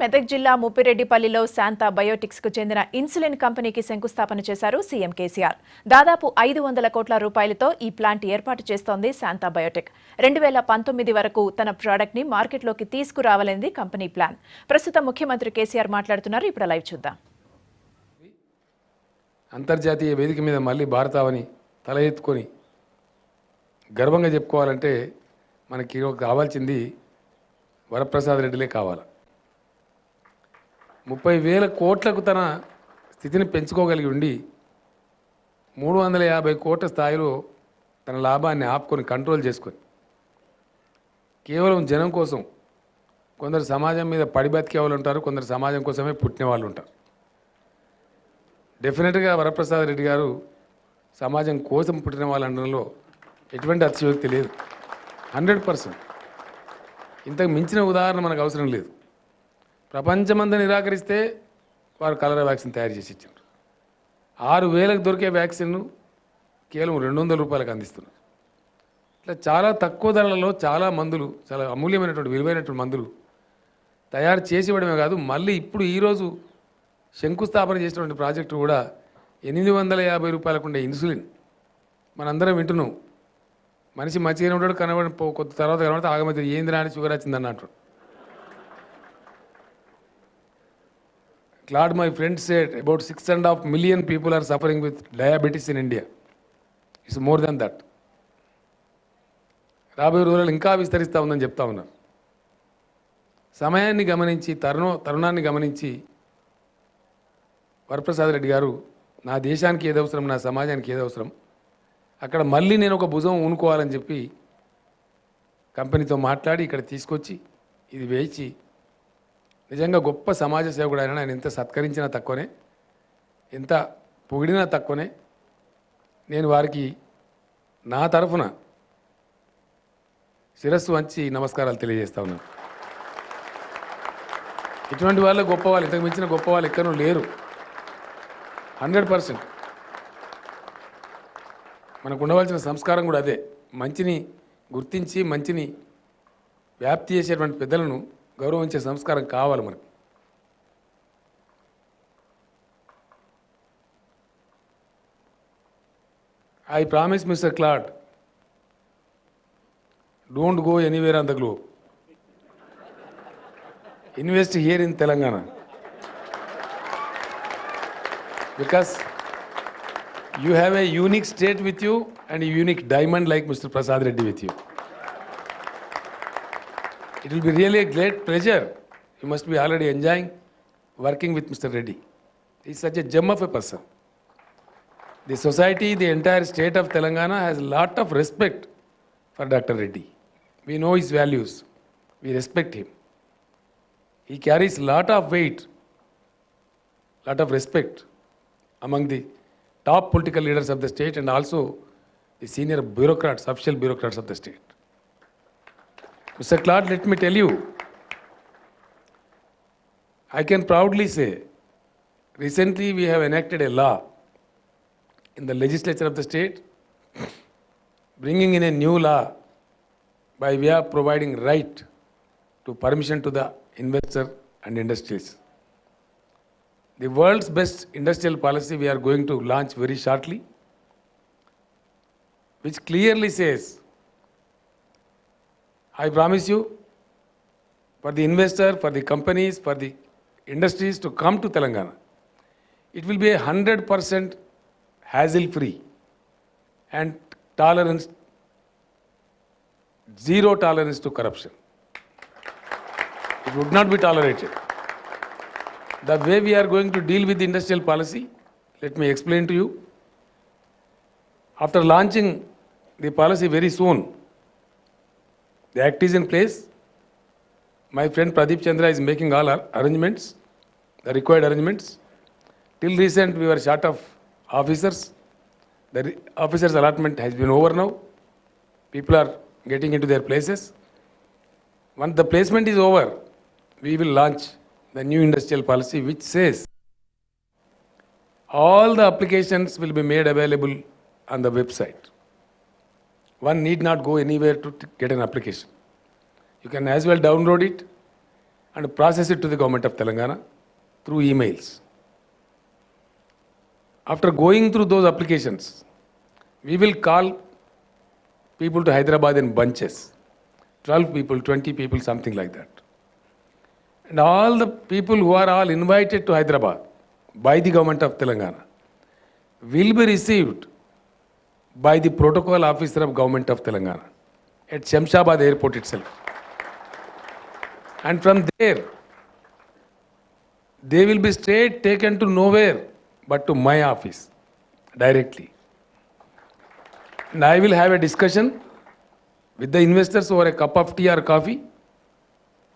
మెదక్ జిల్లా ముప్పిరెడ్డిపల్లిలో శాంతా బయోటిక్స్ కు చెందిన ఇన్సులిన్ కంపెనీకి శంకుస్థాపన చేశారు సీఎం కేసీఆర్. దాదాపు 500 కోట్ల రూపాయలతో ఈ ప్లాంట్ ఏర్పాటు చేస్తోంది శాంతా బయోటెక్. 2019 వరకు తన ప్రోడక్ట్ ని మార్కెట్లోకి తీసుకురావాలనేది కంపెనీ ప్లాన్. ప్రస్తుతం ముఖ్యమంత్రి కేసీఆర్ మాట్లాడుతున్నారు. ఇప్పుడు లైవ్ చూద్దాం. అంతర్జాతీయ వేదిక మీద మళ్ళీ భారతావని తల ఎత్తుకొని గర్వంగా చెప్పుకోవాలంటే మనకి కావాల్సింది వరప్రసాద్ రెడ్డిలే కావాలి. 30,000 కోట్లకు తన స్థితిని పెంచుకోగలిగి ఉండి 350 కోట్ల స్థాయిలో తన లాభాన్ని ఆపుకొని కంట్రోల్ చేసుకొని కేవలం జనం కోసం, కొందరు సమాజం మీద పడి బతికే వాళ్ళు ఉంటారు, కొందరు సమాజం కోసమే పుట్టిన వాళ్ళు ఉంటారు. డెఫినెట్గా వరప్రసాద్ రెడ్డి గారు సమాజం కోసం పుట్టిన వాళ్ళు అనడంలో ఎటువంటి అతిశయోక్తి లేదు. 100%. ఇంతకు మించిన ఉదాహరణ మనకు అవసరం లేదు. ప్రపంచమంతా నిరాకరిస్తే వారు కలరా వ్యాక్సిన్ తయారు చేసి ఇచ్చారు. 6,000కు దొరికే వ్యాక్సిన్ను కేవలం 200 రూపాయలకు అందిస్తున్నారు. ఇట్లా చాలా తక్కువ ధరలలో చాలా మందులు, చాలా అమూల్యమైనటువంటి విలువైనటువంటి మందులు తయారు చేసి ఇవ్వడమే కాదు, మళ్ళీ ఇప్పుడు ఈరోజు శంకుస్థాపన చేసినటువంటి ప్రాజెక్టు కూడా 850 రూపాయలకు ఉండే ఇన్సులిన్ మనందరం వింటున్నాం. మనిషి మంచిగానే ఉంటాడు, కనబడి కొత్త తర్వాత కనబడితే ఆగమవుతుంది, ఏంది రాని షుగర్ వచ్చిందని అంటాడు. Claude, my friend, said about 6.5 million people are suffering with diabetes in India. It's more than that. రాబోయే రోజుల్లో ఇంకా విస్తరిస్తూ ఉందని చెప్తా ఉన్నారు. సమయాన్ని గమనించి, తరుణాన్ని గమనించి వరప్రసాద్ రెడ్డి గారు నా దేశానికి ఏది అవసరం, నా సమాజానికి ఏది అవసరం, అక్కడ మళ్ళీ నేను ఒక భుజం ఊనుకోవాలని చెప్పి కంపెనీతో మాట్లాడి ఇక్కడ తీసుకొచ్చి ఇది వేయించి నిజంగా గొప్ప సమాజ సేవకుడు ఆయన. ఆయన ఎంత సత్కరించినా తక్కువనే, ఎంత పొగిడినా తక్కువనే. నేను వారికి నా తరఫున శిరస్సు వంచి నమస్కారాలు తెలియజేస్తా ఉన్నాను. ఇటువంటి వాళ్ళే గొప్ప వాళ్ళు, ఇంతకు మించిన గొప్ప వాళ్ళు ఎక్కడూ లేరు. 100%. మనకు ఉండవలసిన సంస్కారం కూడా అదే. మంచిని గుర్తించి మంచిని వ్యాప్తి చేసేటువంటి పెద్దలను గౌరవించే సంస్కారం కావాలి మనకి. I promise Mr. Claude, don't go anywhere on the globe. Invest here in Telangana. Because you have a unique state with you and a unique diamond like Mr. Prasad Reddy with you. It will be really a great pleasure. You must be already enjoying working with Mr. Reddy. He is such a gem of a person. The society, the entire state of Telangana has a lot of respect for Dr. Reddy. We know his values. We respect him. He carries a lot of weight, lot of respect among the top political leaders of the state and also the senior bureaucrats, official bureaucrats of the state. Mr. Claude, let me tell you, I can proudly say, recently we have enacted a law in the legislature of the state, bringing in a new law by way of providing right to permission to the investor and industries. The world's best industrial policy we are going to launch very shortly, which clearly says, I promise you, for the investor, for the companies, for the industries to come to Telangana, it will be 100% hassle-free and tolerance, zero tolerance to corruption. It would not be tolerated. The way we are going to deal with the industrial policy, let me explain to you. After launching the policy very soon, the act is in place. My friend Pradeep Chandra is making all our arrangements, the required arrangements. Till recent, we were short of officers. The officers' allotment has been over now. People are getting into their places. Once the placement is over, we will launch the new industrial policy which says all the applications will be made available on the website. One need not go anywhere to get an application. You can as well download it and process it to the government of Telangana through emails. After going through those applications, we will call people to Hyderabad in bunches, 12 people, 20 people, something like that. And all the people who are all invited to Hyderabad by the government of Telangana will be received by the protocol officer of government of Telangana at Shamshabad airport itself. And from there, they will be straight taken to nowhere but to my office directly. And I will have a discussion with the investors over a cup of tea or coffee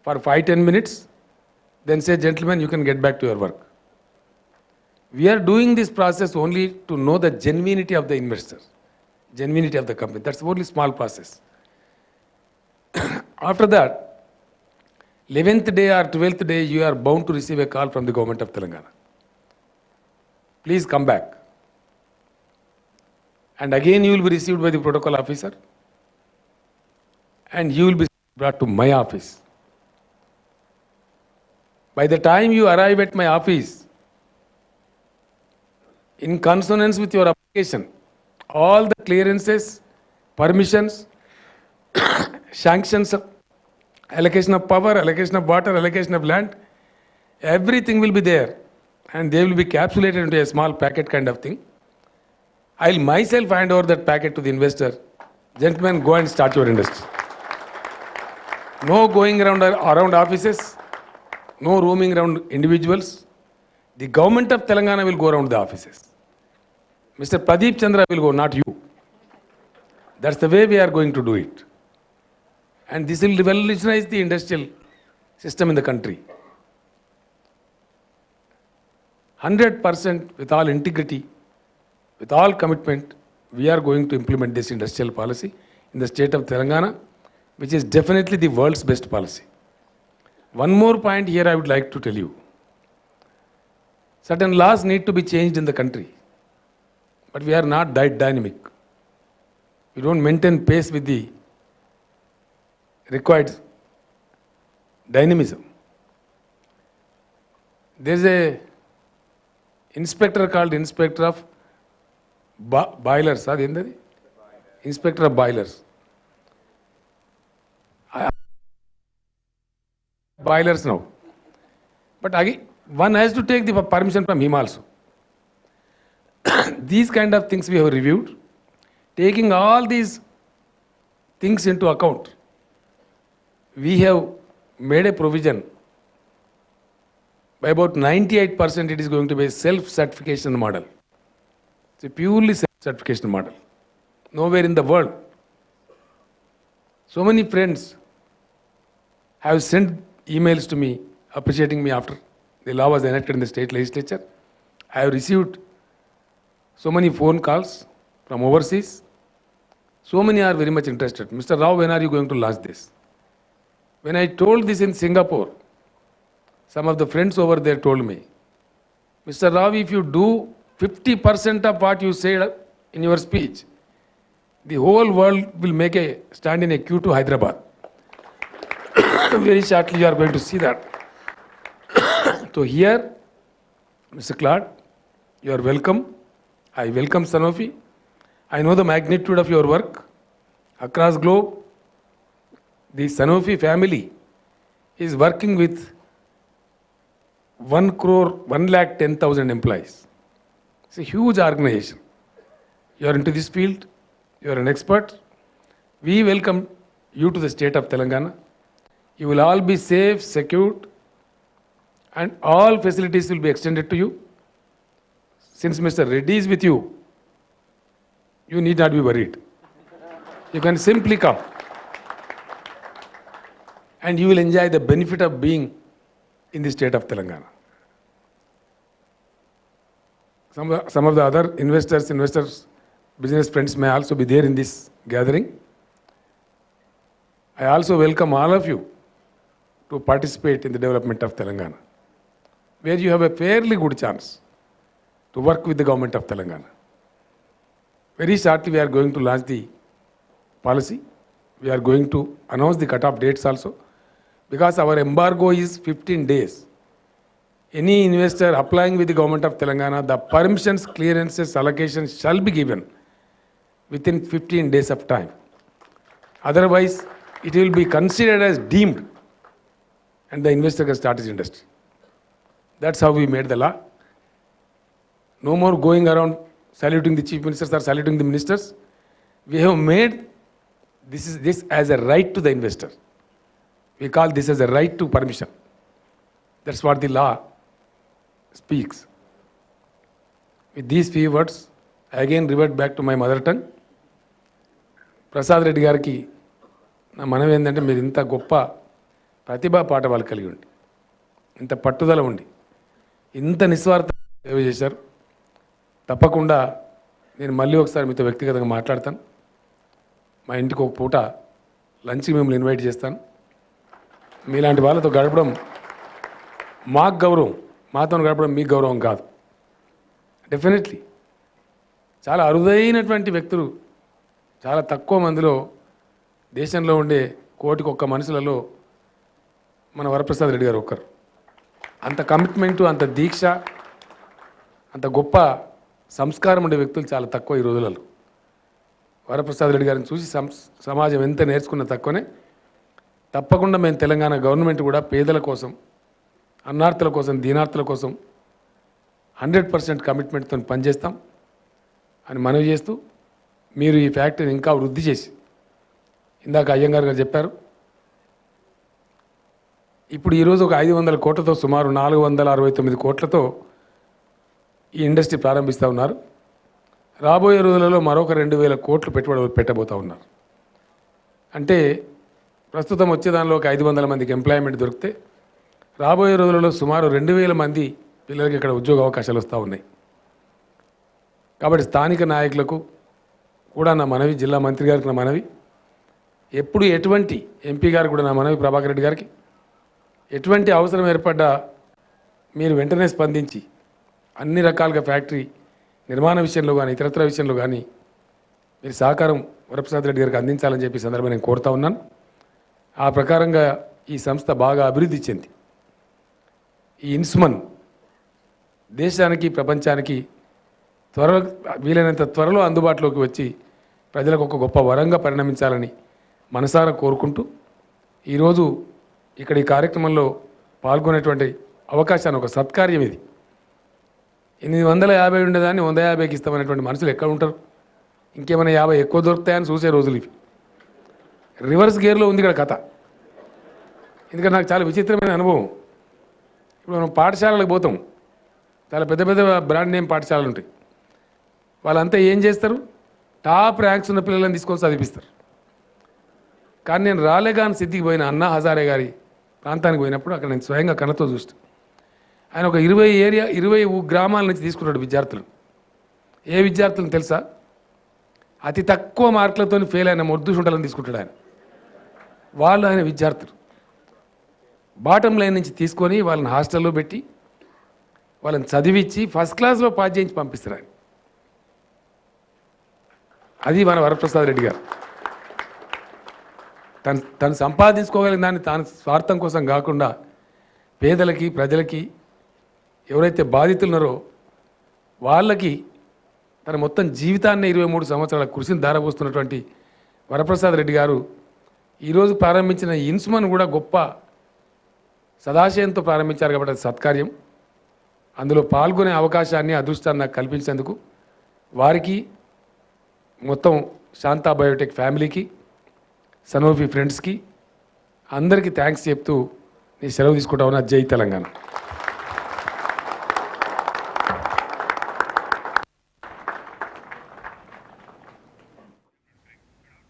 for 5-10 minutes, then say, gentlemen, you can get back to your work. We are doing this process only to know the genuinity of the investor, genuinity of the company. That's only small process. After that, 11th day or 12th day, you are bound to receive a call from the government of Telangana. Please come back. And again you will be received by the protocol officer and you will be brought to my office. By the time you arrive at my office, in consonance with your application, all the clearances, permissions, sanctions, allocation of power, allocation of water, allocation of land, everything will be there and they will be capsulated into a small packet kind of thing. I'll myself hand over that packet to the investor. Gentlemen, go and start your industry. No going around offices, no roaming around individuals. The government of Telangana will go around the offices. Mr. Pradeep Chandra will go, not you. That's the way we are going to do it. And this will revolutionize the industrial system in the country. 100% with all integrity, with all commitment, we are going to implement this industrial policy in the state of Telangana, which is definitely the world's best policy. One more point here I would like to tell you. Certain laws need to be changed in the country, but we are not that dynamic. We don't maintain pace with the required dynamism. There's a inspector called Inspector of Boilers. Inspector of Boilers. Boilers now. But again, one has to take the permission from him also. These kind of things we have reviewed. Taking all these things into account, we have made a provision. By about 98%, it is going to be a self-certification model. It's a purely self-certification model. Nowhere in the world. So many friends have sent emails to me appreciating me after the law was enacted in the state legislature. I have received so many phone calls from overseas. So many are very much interested. Mr. Rao, when are you going to launch this? When I told this in Singapore, some of the friends over there told me, Mr. Rao, if you do 50% of what you said in your speech, the whole world will make a stand in a queue to Hyderabad. Very shortly you are going to see that. So here, Mr. Claude, you are welcome. I welcome Sanofi. I know the magnitude of your work across globe. The Sanofi family is working with 1,10,000 employees. It's a huge organization. You are into this field. You are an expert. We welcome you to the state of Telangana. You will all be safe, secured, and all facilities will be extended to you. Since Mr. Reddy is with you, you need not be worried. You can simply come. And you will enjoy the benefit of being in the state of Telangana. Some of the other investors, business friends may also be there in this gathering. I also welcome all of you to participate in the development of Telangana, where you have a fairly good chance to work with the government of Telangana. Very shortly we are going to launch the policy. We are going to announce the cut-off dates also. because our embargo is 15 days. Any investor applying with the government of Telangana, the permissions, clearances, allocations shall be given within 15 days of time. Otherwise, it will be considered as deemed and the investor can start his industry. That's how we made the law. No more going around saluting the chief ministers or saluting the ministers. We have made this as a right to the investor. We call this as a right to permission. That's what the law speaks. With these few words, I again revert back to my mother tongue. Prasad Reddy గారికి నా మనవి ఏంటంటే మీరు ఇంత గొప్ప ప్రతిభా పాఠవాలు కలిగి ఉండి ఇంత పట్టుదల ఉండి ఇంత నిస్వార్థ సేవ చేశారు. తప్పకుండా నేను మళ్ళీ ఒకసారి మీతో వ్యక్తిగతంగా మాట్లాడతాను. మా ఇంటికి ఒక పూట లంచ్కి మిమ్మల్ని ఇన్వైట్ చేస్తాను. మీలాంటి వాళ్ళతో గడపడం మాకు గౌరవం, మాతో గడపడం మీకు గౌరవం కాదు. డెఫినెట్లీ చాలా అరుదైనటువంటి వ్యక్తులు, చాలా తక్కువ మందిలో దేశంలో ఉండే కోటికి ఒక్క మనుషులలో మన వరప్రసాద్ రెడ్డి గారు ఒక్కరు. అంత కమిట్మెంటు, అంత దీక్ష, అంత గొప్ప సంస్కారం ఉండే వ్యక్తులు చాలా తక్కువ ఈ రోజులలో. వరప్రసాద్ రెడ్డి గారిని చూసి సమాజం ఎంత నేర్చుకున్న తక్కువనే. తప్పకుండా మేము తెలంగాణ గవర్నమెంట్ కూడా పేదల కోసం, అన్నార్థుల కోసం, దీనార్థుల కోసం 100% కమిట్మెంట్తో పనిచేస్తాం అని మనవి చేస్తూ, మీరు ఈ ఫ్యాక్టరీని ఇంకా వృద్ధి చేసి, ఇందాక అయ్యంగారు గారు చెప్పారు, ఇప్పుడు ఈరోజు ఒక 500 కోట్లతో సుమారు 469 కోట్లతో ఈ ఇండస్ట్రీ ప్రారంభిస్తూ ఉన్నారు. రాబోయే రోజులలో మరొక 2000 కోట్లు పెట్టుబడి పెట్టబోతూ ఉన్నారు. అంటే ప్రస్తుతం వచ్చే దానిలో ఒక 500 మందికి ఎంప్లాయ్మెంట్ దొరికితే రాబోయే రోజులలో సుమారు 2000 మంది పిల్లలకి ఇక్కడ ఉద్యోగ అవకాశాలు వస్తూ ఉన్నాయి. కాబట్టి స్థానిక నాయకులకు కూడా నా మనవి, జిల్లా మంత్రి గారికి నా మనవి, ఎప్పుడు ఎటువంటి ఎంపీ గారికి కూడా నా మనవి, ప్రభాకర్ రెడ్డి గారికి ఎటువంటి అవసరం ఏర్పడ్డా మీరు వెంటనే స్పందించి అన్ని రకాలుగా ఫ్యాక్టరీ నిర్మాణ విషయంలో కానీ ఇతరత్ర విషయంలో కానీ మీరు సహకారం వరప్రసాద్ రెడ్డి గారికి అందించాలని చెప్పి సందర్భంగా నేను కోరుతా ఉన్నాను. ఆ ప్రకారంగా ఈ సంస్థ బాగా అభివృద్ధి చెంది ఈ ఇన్స్మన్ దేశానికి, ప్రపంచానికి వీలైనంత త్వరలో అందుబాటులోకి వచ్చి ప్రజలకు ఒక గొప్ప వరంగా పరిణమించాలని మనసారా కోరుకుంటూ, ఈరోజు ఇక్కడ ఈ కార్యక్రమంలో పాల్గొనేటువంటి అవకాశాన్ని, ఒక సత్కార్యం ఇది. 850 ఉండేదాన్ని 150కి ఇస్తామనేటువంటి మనుషులు ఎక్కడ ఉంటారు? ఇంకేమైనా 50 ఎక్కువ దొరుకుతాయని చూసే రోజులు ఇవి. రివర్స్ గేర్లో ఉంది ఇక్కడ కథ. ఎందుకంటే నాకు చాలా విచిత్రమైన అనుభవం. ఇప్పుడు మనం పాఠశాలలకు పోతాం, చాలా పెద్ద పెద్ద బ్రాండ్ నేమ్ పాఠశాలలు ఉంటాయి. వాళ్ళంతా ఏం చేస్తారు? టాప్ ర్యాంక్స్ ఉన్న పిల్లలను తీసుకొని చదివిస్తారు. కానీ నేను రాలేగాన్ సిద్ధికి పోయిన అన్నా హజారే గారి ప్రాంతానికి పోయినప్పుడు అక్కడ నేను స్వయంగా కళ్ళతో చూస్తాను. ఆయన ఒక 20 గ్రామాల నుంచి తీసుకున్నాడు విద్యార్థులు. ఏ విద్యార్థులను తెలుసా? అతి తక్కువ మార్కులతో ఫెయిల్ అయిన మొద్దు శుంఠలను తీసుకుంటాడు ఆయన. వాళ్ళు ఆయన విద్యార్థులు బాటం లైన్ నుంచి తీసుకొని వాళ్ళని హాస్టల్లో పెట్టి వాళ్ళని చదివించి ఫస్ట్ క్లాస్లో పాస్ చేయించి పంపిస్తారు ఆయన. అది మన వరప్రసాద్ రెడ్డి గారు. తను సంపాదించుకోగలిగిన దాన్ని తాను స్వార్థం కోసం కాకుండా పేదలకి, ప్రజలకి, ఎవరైతే బాధితులు ఉన్నారో వాళ్ళకి తన మొత్తం జీవితాన్ని 23 సంవత్సరాల కృషిని ధారపోస్తున్నటువంటి వరప్రసాద్ రెడ్డి గారు ఈరోజు ప్రారంభించిన ఇన్స్మన్ కూడా గొప్ప సదాశయంతో ప్రారంభించారు కాబట్టి అది సత్కార్యం. అందులో పాల్గొనే అవకాశాన్ని, అదృష్టాన్ని నాకు కల్పించేందుకు వారికి, మొత్తం శాంతా బయోటెక్ ఫ్యామిలీకి, సనోఫీ ఫ్రెండ్స్కి అందరికీ థ్యాంక్స్ చెప్తూ నేను సెలవు తీసుకుంటా ఉన్నా. జై తెలంగాణ.